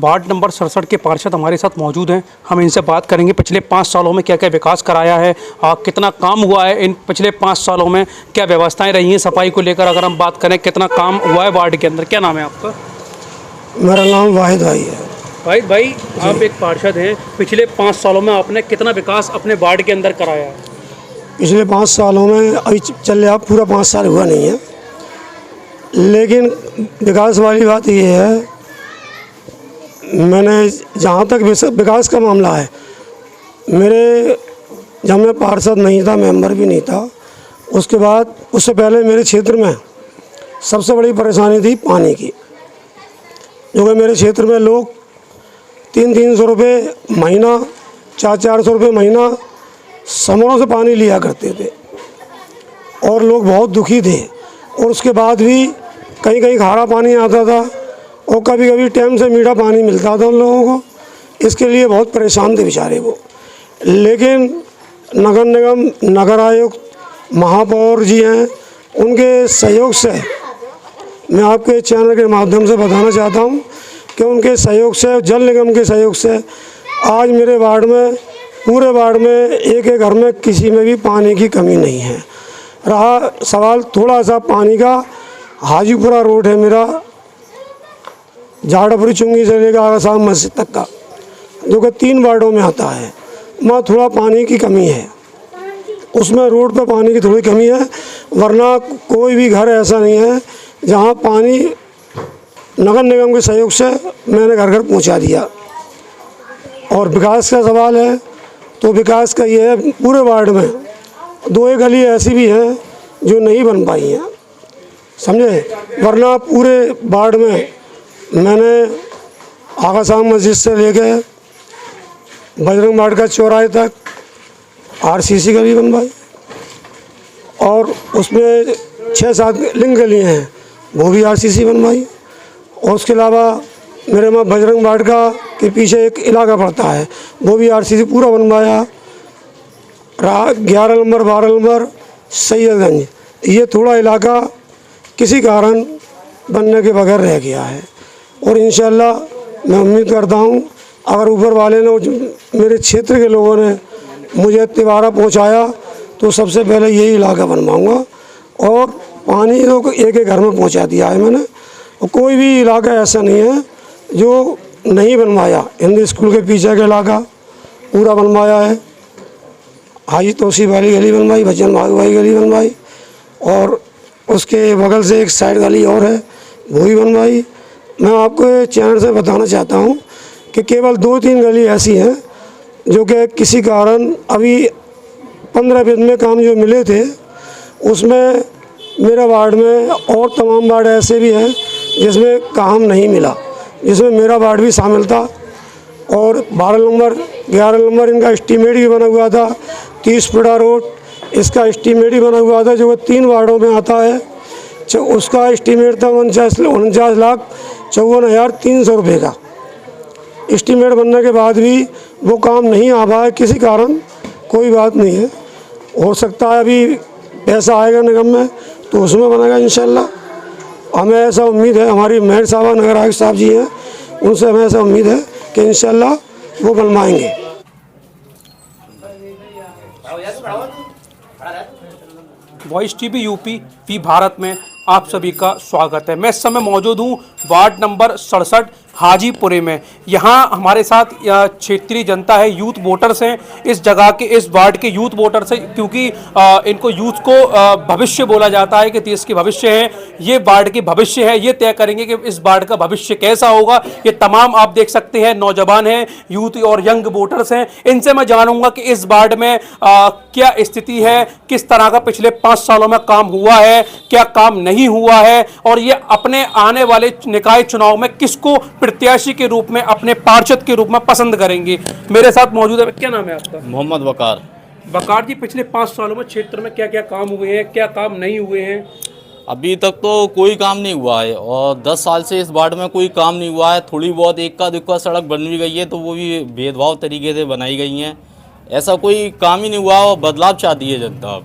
Ward number 67 के पार्षद हमारे साथ मौजूद हैं। हम इनसे बात करेंगे पिछले 5 सालों में क्या क्या विकास कराया है और कितना काम हुआ है इन पिछले 5 सालों में, क्या व्यवस्थाएं रही हैं सफाई को लेकर। अगर हम बात करें कितना काम हुआ है वार्ड के अंदर। क्या नाम है आपका? मेरा नाम वाहिद भाई है। वाहिद भाई, आप एक पार्षद हैं, पिछले 5 सालों में आपने कितना विकास अपने वार्ड के अंदर कराया है? पिछले 5 सालों में अभी चल रहा, पूरा 5 साल हुआ नहीं है, लेकिन विकास वाली बात ये है, मैंने जहाँ तक विकास का मामला है, मेरे जब मैं पार्षद नहीं था, मेंबर भी नहीं था, उसके बाद उससे पहले मेरे क्षेत्र में सबसे बड़ी परेशानी थी पानी की। जो कि मेरे क्षेत्र में लोग 300-300 रुपये महीना, 400-400 रुपये महीना समरों से पानी लिया करते थे और लोग बहुत दुखी थे। और उसके बाद भी कहीं कहीं खारा पानी आता था और कभी कभी टाइम से मीठा पानी मिलता था उन लोगों को। इसके लिए बहुत परेशान थे बेचारे वो। लेकिन नगर निगम, नगर आयुक्त, महापौर जी हैं, उनके सहयोग से मैं आपके चैनल के माध्यम से बताना चाहता हूं कि उनके सहयोग से, जल निगम के सहयोग से आज मेरे वार्ड में, पूरे वार्ड में एक एक घर में किसी में भी पानी की कमी नहीं है। रहा सवाल थोड़ा सा पानी का, हाजीपुरा रोड है मेरा, झाड़ापुरी चुंगी से लेकर आगासाम मस्जिद तक का, जो कि 3 वार्डों में आता है, वहाँ थोड़ा पानी की कमी है। उसमें रोड पे पानी की थोड़ी कमी है, वरना कोई भी घर ऐसा नहीं है जहाँ पानी नगर निगम के सहयोग से मैंने घर घर पहुँचा दिया। और विकास का सवाल है तो विकास का ये है, पूरे वार्ड में 2 गली ऐसी भी हैं जो नहीं बन पाई हैं, समझे। वरना पूरे वार्ड में मैंने आगासाम मस्जिद से लेके बजरंग बाड़ का चौराहे तक आरसीसी गली बनवाई और उसमें 6-7 लिंक गलियाँ हैं, वो भी आरसीसी बनवाई। और उसके अलावा मेरे वहाँ बजरंग बाड़ का के पीछे एक इलाका पड़ता है, वो भी आरसीसी पूरा बनवाया। 11 नंबर, 12 नंबर, सैयदगंज, ये थोड़ा इलाका किसी कारण बनने के बगैर रह गया है। और इंशाल्लाह मैं उम्मीद करता हूँ, अगर ऊपर वाले ने, मेरे क्षेत्र के लोगों ने मुझे तिवारा पहुँचाया तो सबसे पहले यही इलाका बनवाऊँगा। और पानी तो एक एक घर में पहुँचा दिया है मैंने, और कोई भी इलाका ऐसा नहीं है जो नहीं बनवाया। हिंदी स्कूल के पीछे का इलाका पूरा बनवाया है, हाजी तौसीफ वाली गली बनवाई, बच्चन भाई गली बनवाई, और उसके बगल से एक साइड गली और है, वो भी बनवाई। मैं आपको चैनल से बताना चाहता हूँ कि केवल 2-3 गली ऐसी हैं जो कि किसी कारण अभी 15 दिन में काम जो मिले थे उसमें मेरे वार्ड में, और तमाम वार्ड ऐसे भी हैं जिसमें काम नहीं मिला, जिसमें मेरा वार्ड भी शामिल था। और 12 नंबर, 11 नंबर, इनका एस्टीमेट भी बना हुआ था। 30 फुटा रोड, इसका एस्टीमेट ही बना हुआ था, जो 3 वार्डों में आता है। उसका एस्टीमेट था 49,54,300 रुपये का। एस्टीमेट बनने के बाद भी वो काम नहीं आ पाया किसी कारण। कोई बात नहीं है, हो सकता है अभी पैसा आएगा निगम में तो उसमें बनेगा इंशाल्लाह। हमें ऐसा उम्मीद है, हमारी मेयर साहबा, नगर आयुक्त साहब जी हैं, उनसे हमें ऐसा उम्मीद है कि इंशाल्लाह वो बनवाएंगे। वॉइस टीवी यूपी भी भारत में आप सभी का स्वागत है। मैं इस समय मौजूद हूँ वार्ड नंबर 67 हाजीपुरे में। यहाँ हमारे साथ क्षेत्रीय जनता है, यूथ वोटर्स हैं इस जगह के, इस वार्ड के यूथ वोटर्स हैं, क्योंकि इनको यूथ को भविष्य बोला जाता है कि देश के भविष्य है, ये वार्ड के भविष्य है। ये तय करेंगे कि इस वार्ड का भविष्य कैसा होगा। ये तमाम आप देख सकते हैं नौजवान हैं, यूथ और यंग वोटर्स हैं। इनसे मैं जानूंगा कि इस वार्ड में क्या स्थिति है, किस तरह का पिछले 5 सालों में काम हुआ है, क्या काम नहीं हुआ है, और ये अपने आने वाले निकाय चुनाव में किसको प्रत्याशी के रूप में, अपने पार्षद के रूप में पसंद करेंगे। मेरे साथ मौजूद है, क्या नाम है आपका? मोहम्मद वकार। वकार जी, पिछले 5 सालों में क्षेत्र में क्या क्या काम हुए हैं, क्या काम नहीं हुए हैं? अभी तक तो कोई काम नहीं हुआ है, और 10 साल से इस वार्ड में कोई काम नहीं हुआ है। थोड़ी बहुत इक्का दुक्का सड़क बन भी गई है तो वो भी भेदभाव तरीके से बनाई गई हैं। ऐसा कोई काम ही नहीं हुआ और बदलाव चाहती है जनता।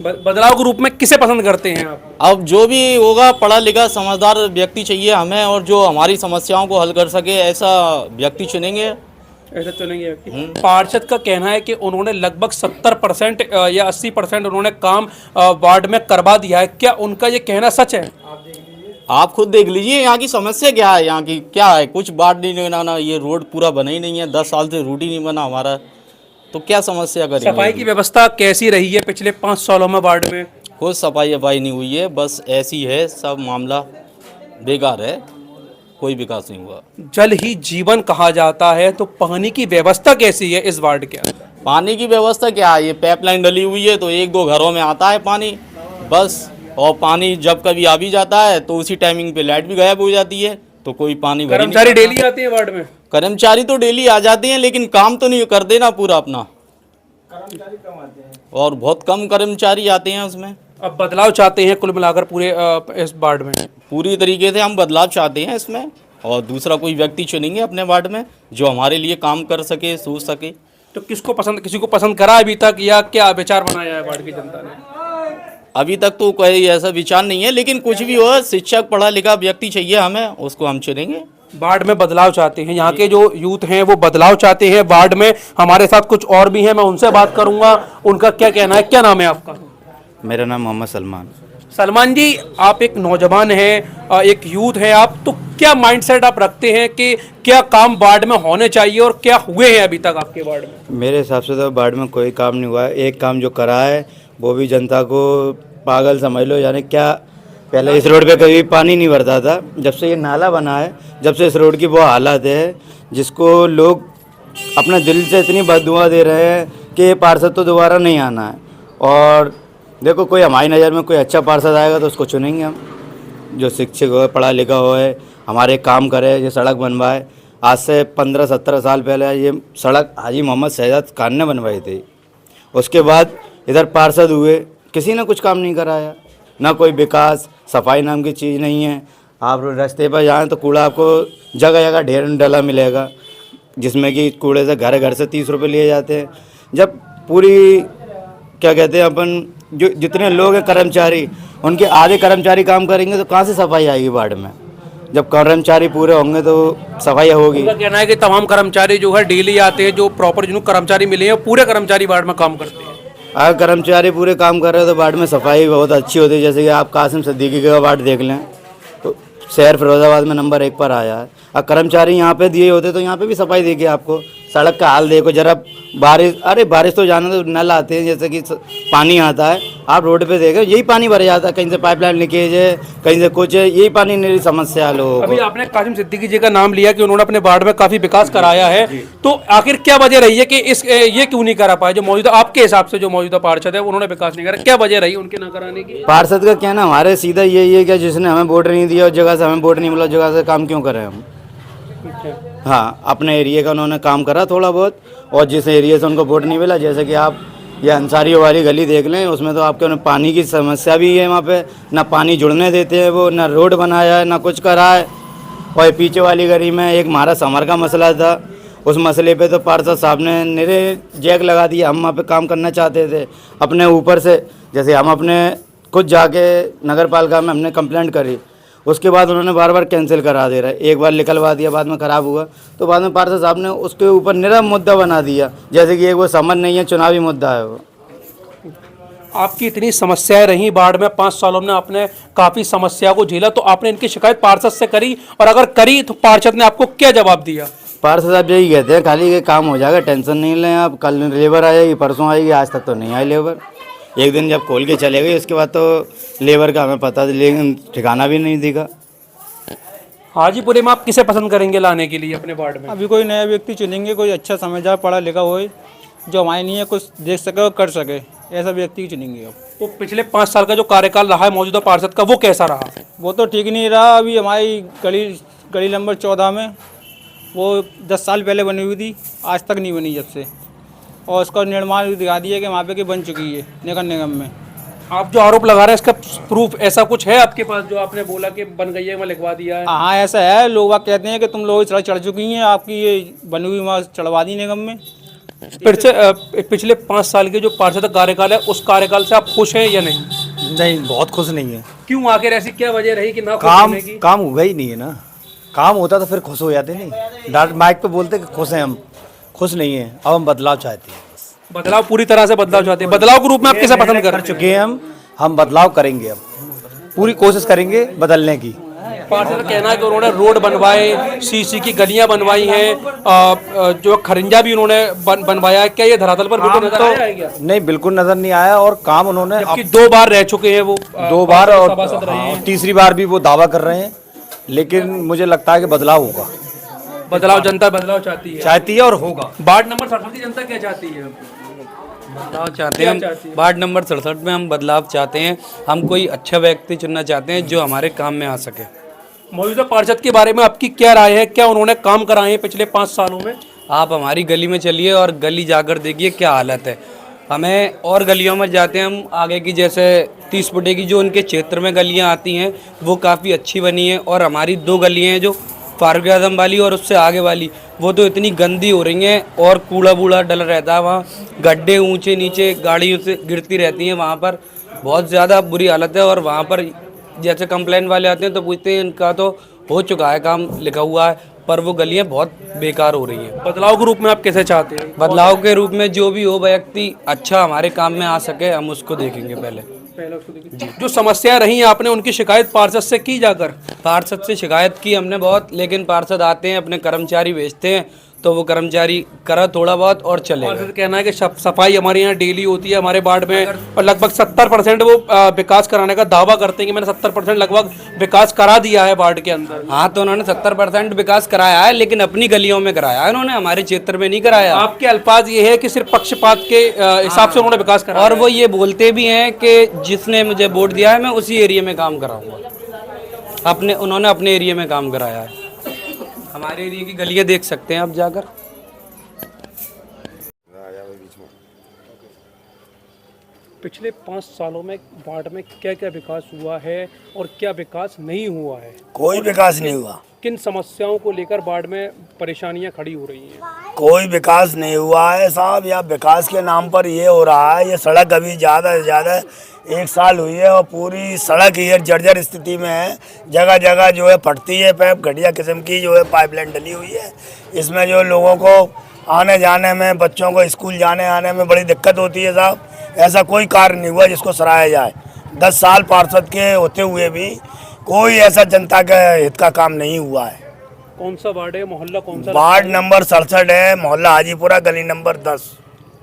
बदलाव के रूप में किसे पसंद करते हैं आप? अब जो भी होगा पढ़ा लिखा समझदार व्यक्ति चाहिए हमें, और जो हमारी समस्याओं को हल कर सके ऐसा व्यक्ति चुनेंगे। ऐसा चुनेंगे। पार्षद का कहना है कि उन्होंने लगभग 70% या 80% उन्होंने काम वार्ड में करवा दिया है। क्या उनका ये कहना सच है? आप खुद देख लीजिए यहाँ की समस्या क्या है, यहाँ की क्या है, कुछ बात नहीं बनाना, ये रोड पूरा बना ही नहीं है, 10 साल से रोड ही नहीं बना हमारा, तो क्या समस्या करेंगे। सफाई की व्यवस्था कैसी रही है पिछले 5 सालों में वार्ड में? कोई सफाई वफाई नहीं हुई है, बस ऐसी है, सब मामला बेकार है, कोई विकास नहीं हुआ। जल ही जीवन कहा जाता है, तो पानी की व्यवस्था कैसी है इस वार्ड के अंदर? पानी की व्यवस्था क्या है, ये पाइपलाइन डली हुई है तो 1-2 घरों में आता है पानी बस, और पानी जब कभी आ भी जाता है तो उसी टाइमिंग पे लाइट भी गायब हो जाती है, तो कोई पानी भर ही नहीं। कर्मचारी डेली आते हैं वार्ड में? कर्मचारी तो डेली आ जाते हैं लेकिन काम तो नहीं कर देना पूरा अपना, कर्मचारी कम आते हैं और बहुत कम कर्मचारी आते हैं उसमें। अब बदलाव चाहते हैं कुल मिलाकर पूरे इस वार्ड में? पूरी तरीके से हम बदलाव चाहते हैं इसमें, और दूसरा कोई व्यक्ति चुनेंगे अपने वार्ड में जो हमारे लिए काम कर सके, सोच सके। तो किसी को पसंद करा अभी तक, या क्या विचार बनाया है वार्ड की जनता ने? अभी तक तो कोई ऐसा विचार नहीं है, लेकिन कुछ भी हो, शिक्षक पढ़ा लिखा व्यक्ति चाहिए हमें, उसको हम चुनेंगे। वार्ड में बदलाव चाहते हैं, यहाँ के जो यूथ हैं वो बदलाव चाहते हैं वार्ड में। हमारे साथ कुछ और भी हैं, मैं उनसे बात करूंगा, उनका क्या कहना है। क्या नाम है आपका? मेरा नाम मोहम्मद सलमान। सलमान जी, आप एक नौजवान हैं, एक यूथ हैं आप, तो क्या माइंडसेट आप रखते हैं कि क्या काम वार्ड में होने चाहिए और क्या हुए हैं अभी तक आपके वार्ड में? मेरे हिसाब से तो वार्ड में कोई काम नहीं हुआ है। एक काम जो करा है वो भी जनता को पागल समझ लो, यानी क्या, पहले इस रोड पे कभी पानी नहीं भरता था, जब से ये नाला बना है, जब से इस रोड की वो हालत है जिसको लोग अपने दिल से इतनी बददुआ दे रहे हैं कि ये पार्षद तो दोबारा नहीं आना है। और देखो, कोई हमारी नज़र में कोई अच्छा पार्षद आएगा तो उसको चुनेंगे हम, जो शिक्षक हो, पढ़ा लिखा हो, हमारे काम करे, ये सड़क बनवाए। आज से 15-17 साल पहले ये सड़क हाजी मोहम्मद शहजाद खान ने बनवाई थी। उसके बाद इधर पार्षद हुए, किसी ने कुछ काम नहीं कराया, ना कोई विकास, सफाई नाम की चीज़ नहीं है। आप रास्ते पर जाएँ तो कूड़ा आपको जगह जगह ढेर डला मिलेगा, जिसमें कि कूड़े से घर से 30 रुपये लिए जाते हैं। जब पूरी क्या कहते हैं अपन, जो जितने लोग हैं कर्मचारी, उनके आधे कर्मचारी काम करेंगे तो कहाँ से सफाई आएगी वार्ड में? जब कर्मचारी पूरे होंगे तो सफाई होगी। उनका कहना है कि तमाम कर्मचारी जो है डेली आते हैं, जो प्रॉपर जिनको कर्मचारी मिले हैं पूरे कर्मचारी वार्ड में काम करते हैं। अगर कर्मचारी पूरे काम कर रहे हैं तो वार्ड में सफाई बहुत अच्छी होती है। जैसे कि आप कासिम सिद्दीकी का वार्ड देख लें तो शहर फिरोजाबाद में नंबर 1 पर आया है। अब कर्मचारी यहाँ पे दिए होते तो यहाँ पे भी सफाई देखिए। आपको सड़क का हाल देखो जरा, बारिश तो जाने तो नल आते हैं, जैसे कि पानी आता है, आप रोड पे देखो यही पानी भर जाता है, कहीं से पाइपलाइन लीकेज है, कहीं से कुछ है, यही पानी मेरी समस्या है लोगों को। अभी आपने कासिम सिद्दीकी जी का नाम लिया कि उन्होंने अपने वार्ड में काफी विकास कराया है, तो आखिर क्या वजह रही है कि ये क्यों नहीं करा पाए? जो मौजूदा आपके हिसाब से जो मौजूदा पार्षद है उन्होंने विकास नहीं करा, क्या वजह रही उनके न कराने की? पार्षद का कहना हमारे सीधा यही है कि जिसने हमें वोट नहीं दिया और जगह से हमें वोट नहीं मिला, जगह से काम क्यों करें हम। हाँ, अपने एरिया का उन्होंने काम करा थोड़ा बहुत, और जिस एरिया से उनको वोट नहीं मिला, जैसे कि आप ये अंसारी वाली गली देख लें, उसमें तो आपके उन्हें पानी की समस्या भी है। वहाँ पे ना पानी जुड़ने देते हैं वो, ना रोड बनाया है, ना कुछ करा है। और पीछे वाली गली में एक हमारा समर का मसला था, उस मसले पे तो पार्षद साहब ने निरे जैक लगा दिया। हम वहाँ पे काम करना चाहते थे अपने ऊपर से, जैसे हम अपने खुद जाके नगर पालिका में हमने कंप्लेंट करी, उसके बाद उन्होंने बार बार कैंसिल करा दे रहा है। एक बार निकलवा दिया, बाद में ख़राब हुआ तो बाद में पार्षद साहब ने उसके ऊपर निरा मुद्दा बना दिया, जैसे कि एक वो समझ नहीं है, चुनावी मुद्दा है वो। आपकी इतनी समस्याएं रही वार्ड में, 5 सालों में आपने काफ़ी समस्या को झेला, तो आपने इनकी शिकायत पार्षद से करी, और अगर करी तो पार्षद ने आपको क्या जवाब दिया? पार्षद साहब यही कहते हैं खाली ये काम हो जाएगा, टेंशन नहीं लें आप, कल लेबर आ जाएगी, परसों आएगी, आज तक तो नहीं आई लेबर। एक दिन जब खोल के चले गए, उसके बाद तो लेबर का हमें पता, लेकिन ठिकाना भी नहीं दिखा। हाजीपुरे में आप किसे पसंद करेंगे लाने के लिए अपने वार्ड में? अभी कोई नया व्यक्ति चुनेंगे, कोई अच्छा समझदार पढ़ा लिखा होए, जो हमारे लिए कुछ देख सके और कर सके, ऐसा व्यक्ति चुनेंगे। अब तो पिछले 5 साल का जो कार्यकाल रहा है मौजूदा पार्षद का, वो कैसा रहा? वो तो ठीक नहीं रहा। अभी हमारी गली नंबर 14 में वो 10 साल पहले बनी हुई थी, आज तक नहीं बनी जब से, और उसका निर्माण भी दिखा दिया कि वहाँ पे कि बन चुकी है नगर निगम में। आप जो आरोप लगा रहे हैं इसका प्रूफ ऐसा कुछ है आपके पास, जो आपने बोला कि बन गई है, मैं लिखवा दिया है? हाँ, ऐसा है। लोग कहते हैं कि तुम लोग सड़क चढ़ चुकी हैं, आपकी ये बनी हुई वहाँ चढ़वा दी निगम में, पिछले 5 साल के जो पार्षद कार्यकाल है उस कार्यकाल से आप खुश हैं या नहीं? नहीं, बहुत खुश नहीं है। क्यों आखिर ऐसी क्या वजह रही कि ना खुश काम होने की? काम हुआ ही नहीं है ना। काम होता तो फिर खुश हो जाते नहीं। डायरेक्ट माइक पे बोलते कि खुश हैं हम, खुश नहीं है। अब हम बदलाव चाहते हैं। बदलाव, पूरी तरह से बदलाव चाहते हैं। बदलाव के रूप में आप किसे पसंद कर चुके हैं हम बदलाव करेंगे। अब पूरी कोशिश करेंगे बदलने की। पार्षद का कहना है कि उन्होंने रोड बनवाए, सीसी की गलियां बनवाई हैं, जो खरिंजा भी उन्होंने बनवाया है। क्या ये धरातल पर बिल्कुल नजर आया है क्या? नहीं, बिल्कुल नजर नहीं आया। और काम उन्होंने जबकि 2 बार रह चुके हैं वो, 2 बार और सभासद रहे हैं। तीसरी बार भी वो दावा कर रहे हैं। लेकिन मुझे लगता है कि बदलाव होगा। बदलाव, जनता बदलाव चाहती है और होगा। वार्ड नंबर 67 की जनता क्या चाहती है? बदलाव चाहते हैं हम। वार्ड नंबर 67 में हम बदलाव चाहते हैं। हम कोई अच्छा व्यक्ति चुनना चाहते हैं जो हमारे काम में आ सके। मौजूदा पार्षद के बारे में आपकी क्या राय है? क्या उन्होंने काम कराए हैं पिछले 5 सालों में? आप हमारी गली में चलिए और गली जाकर देखिए क्या हालत है। हमें और गलियों में जाते हैं हम आगे की, जैसे 30 फुटे की जो उनके क्षेत्र में गलियां आती हैं वो काफ़ी अच्छी बनी है। और हमारी 2 गलियां हैं जो फारूक आजम वाली और उससे आगे वाली, वो तो इतनी गंदी हो रही हैं और कूड़ा बूड़ा डल रहता है वहाँ। गड्ढे ऊंचे नीचे गाड़ियों से गिरती रहती हैं वहाँ पर। बहुत ज़्यादा बुरी हालत है। और वहाँ पर जैसे कंप्लेंट वाले आते हैं तो पूछते हैं इनका तो हो चुका है, काम लिखा हुआ है, पर वो गलियाँ बहुत बेकार हो रही हैं। बदलाव के रूप में आप कैसे चाहते हैं? बदलाव के रूप में जो भी हो व्यक्ति अच्छा हमारे काम में आ सके, हम उसको देखेंगे पहले। जो समस्याएं रही हैं आपने उनकी शिकायत पार्षद से की जाकर? पार्षद से शिकायत की हमने बहुत, लेकिन पार्षद आते हैं अपने कर्मचारी भेजते हैं तो वो कर्मचारी करा थोड़ा बहुत और चले गए। पार्षद कहना है कि सफाई हमारे यहाँ डेली होती है हमारे वार्ड में, और लगभग 70% वो विकास कराने का दावा करते हैं कि मैंने 70% लगभग विकास करा दिया है वार्ड के अंदर। हाँ, तो उन्होंने 70% विकास कराया है, लेकिन अपनी गलियों में कराया है उन्होंने, हमारे क्षेत्र में नहीं कराया। आपके अल्फाज ये है कि सिर्फ पक्षपात के हिसाब से उन्होंने विकास करा, और वो ये बोलते भी हैं कि जिसने मुझे वोट दिया है मैं उसी एरिया में काम कराऊंगा। उन्होंने अपने एरिया में काम कराया है। हमारे एरिया की गलियाँ देख सकते हैं आप जाकर। पिछले 5 सालों में वार्ड में क्या क्या विकास हुआ है और क्या विकास नहीं हुआ है? कोई विकास नहीं हुआ। किन समस्याओं को लेकर वार्ड में परेशानियां खड़ी हो रही हैं? कोई विकास नहीं हुआ है साहब। या विकास के नाम पर ये हो रहा है। ये सड़क अभी ज़्यादा से ज़्यादा 1 साल हुई है और पूरी सड़क ये जर्जर स्थिति में है। जगह जगह जो है फटती है, पैप घटिया किस्म की जो है पाइपलाइन डली हुई है। इसमें जो लोगों को आने जाने में, बच्चों को स्कूल जाने आने में बड़ी दिक्कत होती है साहब। ऐसा कोई कार्य नहीं हुआ जिसको सराहा जाए। 10 साल पार्षद के होते हुए भी कोई ऐसा जनता के हित का काम नहीं हुआ है। कौन सा वार्ड है, मोहल्ला कौन सा? वार्ड नंबर 67 है, मोहल्ला हाजीपुरा, गली नंबर 10।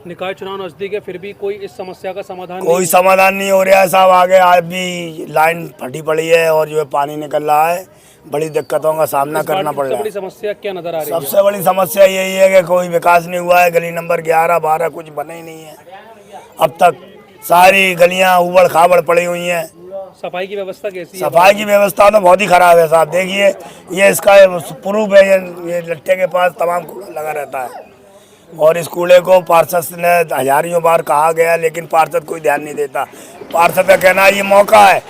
निकाय चुनाव नजदीक है, फिर भी कोई इस समस्या का समाधान कोई समाधान नहीं हो रहा है साहब। आगे आज भी लाइन फटी पड़ी है और जो है पानी निकल रहा है। बड़ी दिक्कतों का सामना करना पड़ रहा है। बड़ी समस्या क्या नजर आ रही है? सबसे बड़ी समस्या यही है कि कोई विकास नहीं हुआ है। गली नंबर 11, 12 कुछ बने ही नहीं है अब तक। सारी गलियां उबड़ खाबड़ पड़ी हुई हैं। सफाई की व्यवस्था कैसी है? सफाई की व्यवस्था तो बहुत ही खराब है साहब। देखिए ये इसका प्रूफ है, ये लट्टे के पास तमाम कूड़ा लगा रहता है। और इस कूड़े को पार्षद ने हजारियों बार कहा गया, लेकिन पार्षद कोई ध्यान नहीं देता। पार्षद का कहना है ये मौका है,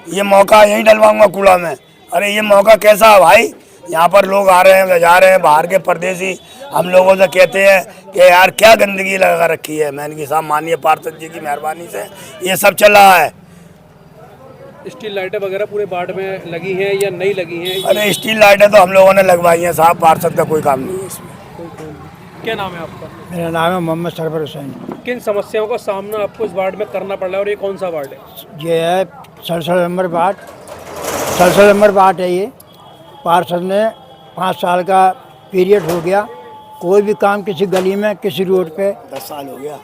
ये मौका यहीं डलवाऊंगा कूड़ा में। अरे ये मौका कैसा है भाई? यहाँ पर लोग आ रहे हैं, जा रहे हैं, बाहर के परदेसी हम लोगों से कहते हैं कि यार क्या गंदगी लगा रखी है। मैंने कहा साहब मानिए पार्षद जी की मेहरबानी से ये सब चल रहा है। स्टील लाइटें वगैरह पूरे वार्ड में लगी हैं या नहीं लगी हैं? अरे स्टील लाइटें तो हम लोगों ने लगवाई हैं साहब। पार्षद का कोई काम नहीं है इसमें। क्या नाम है आपका? मेरा नाम है मोहम्मद सरवर हुसैन। किन समस्याओं का सामना आपको इस वार्ड में करना पड़ रहा है और ये कौन सा वार्ड है? ये है 67 नंबर वार्ड। 67 नंबर वार्ड है ये। पार्षद ने 5 साल का पीरियड हो गया, कोई भी काम किसी गली में, किसी रोड पे 10 साल हो गया,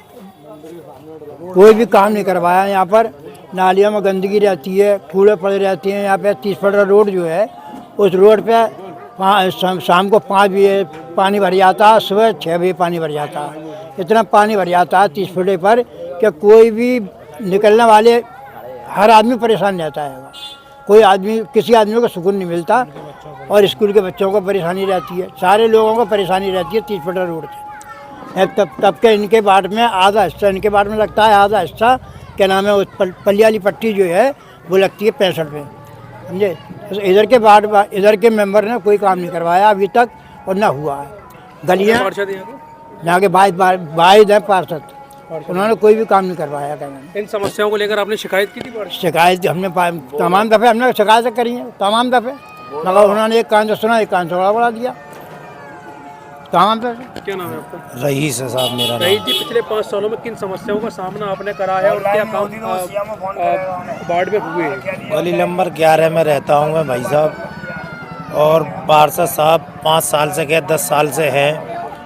कोई भी काम नहीं करवाया। यहाँ पर नालियों में गंदगी रहती है, कूड़े पड़े रहते हैं। यहाँ पे 30 फुट रोड जो है, उस रोड पे शाम को 5 बजे पानी भर जाता है, सुबह 6 बजे पानी भर जाता है। इतना पानी भर जाता है 30 फुटे पर कि कोई भी निकलने वाले हर आदमी परेशान रहता है। कोई आदमी, किसी आदमी को सुकून नहीं मिलता। और स्कूल के बच्चों को परेशानी रहती है, सारे लोगों को परेशानी रहती है 30 फुट रोड से। तब के इनके वार्ड में आधा हिस्सा, इनके वार्ड में लगता है आधा हिस्सा क्या नाम है, पल्ली वाली पट्टी जो है वो लगती है 65 में, समझे। इधर के वार्ड, इधर के मेंबर ने कोई काम नहीं करवाया अभी तक और ना हुआ है। गलियाँ यहाँ के वाहिद है पार्षद, उन्होंने कोई भी काम नहीं करवाया। कहना इन समस्याओं को लेकर आपने शिकायत की थी पार्षद? शिकायत हमने तमाम दफ़े हमने शिकायत करी है, तमाम दफ़े, मगर उन्होंने एक कान से सुना, एक कान से बढ़ा दिया, तमाम दफ़े। क्या नाम है आपका? रईस है साहब मेरा नाम। रईस जी, पिछले 5 सालों में किन समस्याओं का सामना आपने करा है और क्या काम वार्ड में हुए हैं? गली नंबर 11 में रहता हूँ मैं भाई साहब, और पार्षद साहब 5 साल से क्या 10 साल से हैं,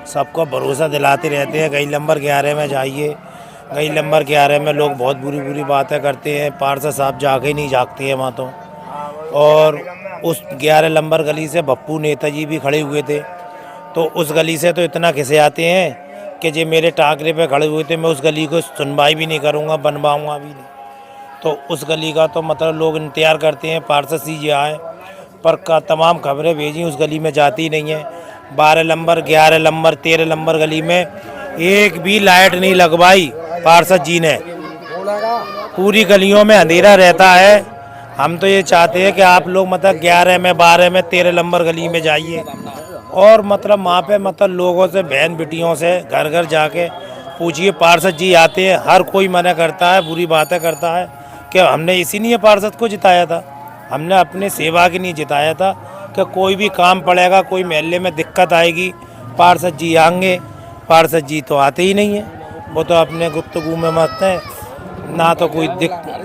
सबको भरोसा दिलाते रहते हैं गली नंबर 11 में जाइए। गली नंबर 11 में लोग बहुत बुरी बुरी बातें करते हैं, पार्षद साहब जाके नहीं झाँकते हैं वहाँ तो। और उस 11 नंबर गली से बप्पू नेताजी भी खड़े हुए थे, तो उस गली से तो इतना खिसे आते हैं कि जो मेरे टाकरे पे खड़े हुए थे, मैं उस गली को सुनवाई भी नहीं करूँगा, बनवाऊँगा भी नहीं। तो उस गली का तो मतलब लोग इंतजार करते हैं पार्षद जी आए, पर का तमाम खबरें भेजी, उस गली में जाती नहीं है। 12 नंबर 11 नंबर 13 नंबर गली में एक भी लाइट नहीं लगवाई पार्षद जी ने, पूरी गलियों में अंधेरा रहता है। हम तो ये चाहते हैं कि आप लोग मतलब 11 में 12 में 13 नंबर गली में जाइए, और मतलब वहाँ पे मतलब लोगों से, बहन बेटियों से घर घर जाके पूछिए। पार्षद जी आते हैं, हर कोई मना करता है, बुरी बातें करता है कि हमने इसीलिए पार्षद को जिताया था, हमने अपने सेवा के लिए जिताया था कि कोई भी काम पड़ेगा, कोई महल्ले में दिक्कत आएगी, पार्षद जी आएंगे। पार्षद जी तो आते ही नहीं हैं, वो तो अपने गुफ्तगू में मस्त हैं,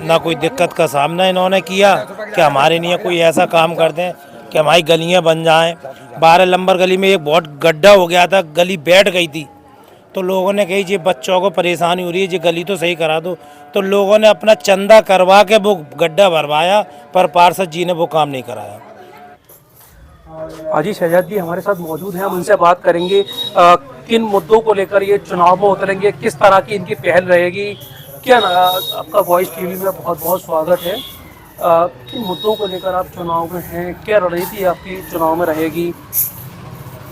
ना कोई दिक्कत का सामना इन्होंने किया कि हमारे लिए कोई ऐसा काम कर दें कि हमारी गलियां बन जाएं। 12 नंबर गली में एक बहुत गड्ढा हो गया था, गली बैठ गई थी, तो लोगों ने कही जी बच्चों को परेशानी हो रही है, जी गली तो सही करा दो। तो लोगों ने अपना चंदा करवा के वो गड्ढा भरवाया, पर पार्षद जी ने वो काम नहीं कराया। हाजी शहजाद जी हमारे साथ मौजूद हैं, हम उनसे बात करेंगे किन मुद्दों को लेकर ये चुनाव में उतरेंगे, किस तरह की इनकी पहल रहेगी। क्या आपका वॉइस टीवी में बहुत बहुत स्वागत है। किन मुद्दों को लेकर आप चुनाव में हैं, क्या रणनीति आपकी चुनाव में रहेगी?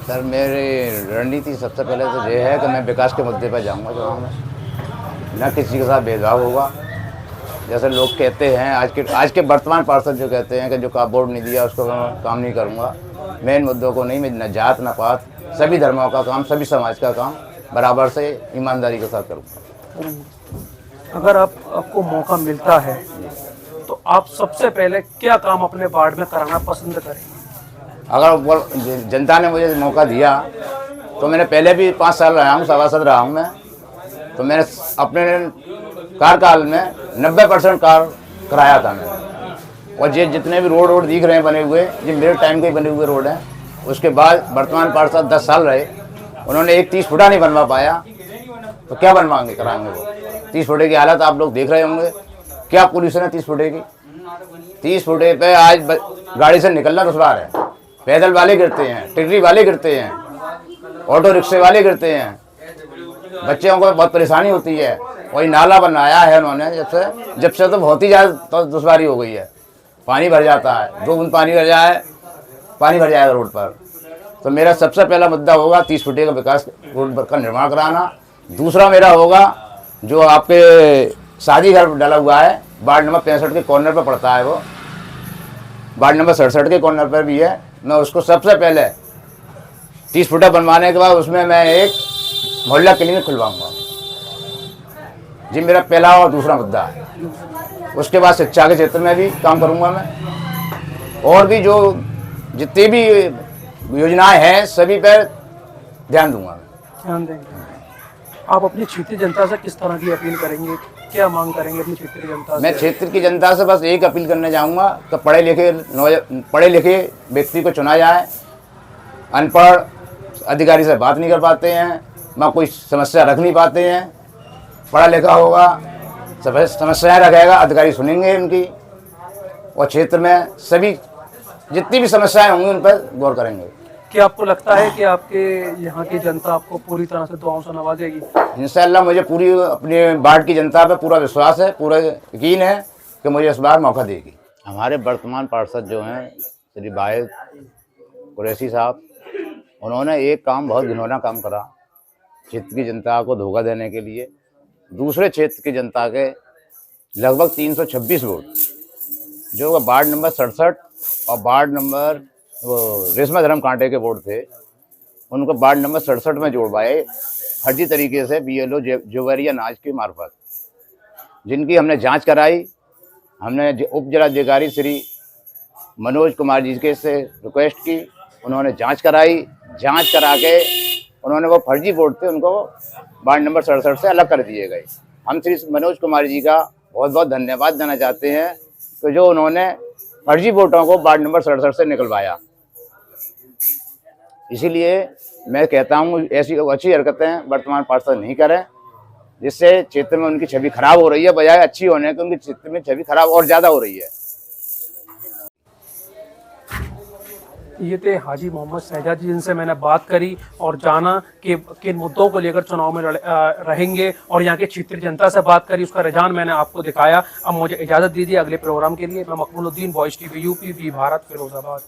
सर मेरी रणनीति सबसे पहले तो ये है कि मैं विकास के मुद्दे पर जाऊंगा चुनाव में, न किसी के साथ भेदभाव होगा। जैसे लोग कहते हैं आज के वर्तमान पार्षद जो कहते हैं कि जो बोर्ड नहीं दिया उसको मैं काम नहीं करूंगा, मैं इन मुद्दों को नहीं, मैं न जात न पात, सभी धर्मों का काम, सभी समाज का काम बराबर से ईमानदारी के साथ करूँगा। अगर आपको मौका मिलता है तो आप सबसे पहले क्या काम अपने वार्ड में कराना पसंद करेंगे? अगर जनता ने मुझे मौका दिया तो मैंने पहले भी 5 साल रहा हूँ, सभासद रहा हूँ मैं, तो मैंने अपने कार्यकाल में 90% कार्य कराया था मैंने। और ये जितने भी रोड दिख रहे हैं बने हुए, ये मेरे टाइम के बने हुए रोड हैं। उसके बाद वर्तमान पार्षद 10 साल रहे, उन्होंने एक 30 फुटा नहीं बनवा पाया, तो क्या बनवाएंगे, कराएंगे वो? 30 फुटे की हालत आप लोग देख रहे होंगे, क्या पोल्यूशन है 30 फुटे की। 30 फुटे पे आज गाड़ी से निकलना दुश्वार है, पैदल वाले गिरते हैं, टिकरी वाले गिरते हैं, ऑटो रिक्शे वाले गिरते हैं, बच्चों को बहुत परेशानी होती है। वही नाला बनाया है उन्होंने जब से तो बहुत ही ज़्यादा दुश्वारी हो गई है। पानी भर जाता है, 2 बूंद पानी भर जाएगा रोड पर। तो मेरा सबसे पहला मुद्दा होगा 30 फुटे का विकास, रोड का निर्माण कराना। दूसरा मेरा होगा जो आपके शादी घर डाला हुआ है, वार्ड नंबर 65 के कॉर्नर पर पड़ता है, वो वार्ड नंबर 67 के कॉर्नर पर भी है। मैं उसको सबसे पहले 30 फुटा बनवाने के बाद उसमें मैं एक मोहल्ला क्लिनिक खुलवाऊंगा जी, मेरा पहला और दूसरा मुद्दा है। उसके बाद शिक्षा के क्षेत्र में भी काम करूंगा मैं, और भी जो जितनी भी योजनाएं हैं सभी पर ध्यान दूंगा मैं। ध्यान देंगे। आप अपनी क्षेत्रीय जनता से किस तरह की अपील करेंगे, क्या मांग करेंगे अपनी क्षेत्रीय जनता से? मैं क्षेत्र की जनता से बस एक अपील करने जाऊंगा कि पढ़े लिखे व्यक्ति को चुना जाए। अनपढ़ अधिकारी से बात नहीं कर पाते हैं, वहाँ कोई समस्या रख नहीं पाते हैं। पढ़ा लिखा होगा, सब समस्याएं रखेगा, अधिकारी सुनेंगे उनकी, और क्षेत्र में सभी जितनी भी समस्याएं होंगी उन पर गौर करेंगे। क्या आपको लगता है कि आपके यहाँ की जनता आपको पूरी तरह से दुआओं से नवाजेगी? इंशाअल्लाह मुझे पूरी अपने वार्ड की जनता पर पूरा विश्वास है, पूरा यकीन है कि मुझे इस बार मौका देगी। हमारे वर्तमान पार्षद जो हैं श्री वाहिद कुरैशी साहब, उन्होंने एक काम, बहुत घिनौना काम करा क्षेत्र की जनता को धोखा देने के लिए। दूसरे क्षेत्र की जनता के लगभग 326 वोट जो वार्ड नंबर 67 और वार्ड नंबर वो रेशमा धर्म कांटे के वोट थे, उनको वार्ड नंबर 67 में जोड़वाए फर्जी तरीके से BLO जोवरिया नाज के मार्फत, जिनकी हमने जांच कराई। हमने उप जिलाधिकारी श्री मनोज कुमार जी के से रिक्वेस्ट की, उन्होंने जांच कराई। जांच करा के उन्होंने वो फर्जी वोट थे उनको वार्ड नंबर 67 से अलग कर दिए गए। हम श्री मनोज कुमार जी का बहुत बहुत धन्यवाद देना चाहते हैं कि जो उन्होंने फर्जी वोटों को वार्ड नंबर 67 से निकलवाया। इसीलिए मैं कहता हूँ ऐसी अच्छी हरकतें वर्तमान पार्षद नहीं करें, जिससे क्षेत्र में उनकी छवि खराब हो रही है, बजाय अच्छी होने के उनकी क्षेत्र में छवि खराब और ज़्यादा हो रही है। ये थे हाजी मोहम्मद शहजाद जी, जिनसे मैंने बात करी और जाना कि किन मुद्दों को लेकर चुनाव में रहेंगे और यहाँ के क्षेत्रीय जनता से बात करी, उसका रुझान मैंने आपको दिखाया। अब मुझे इजाज़त दीजिए, अगले प्रोग्राम के लिए मैं Maqbooluddin, voice TV UP, Bharat, Firozabad.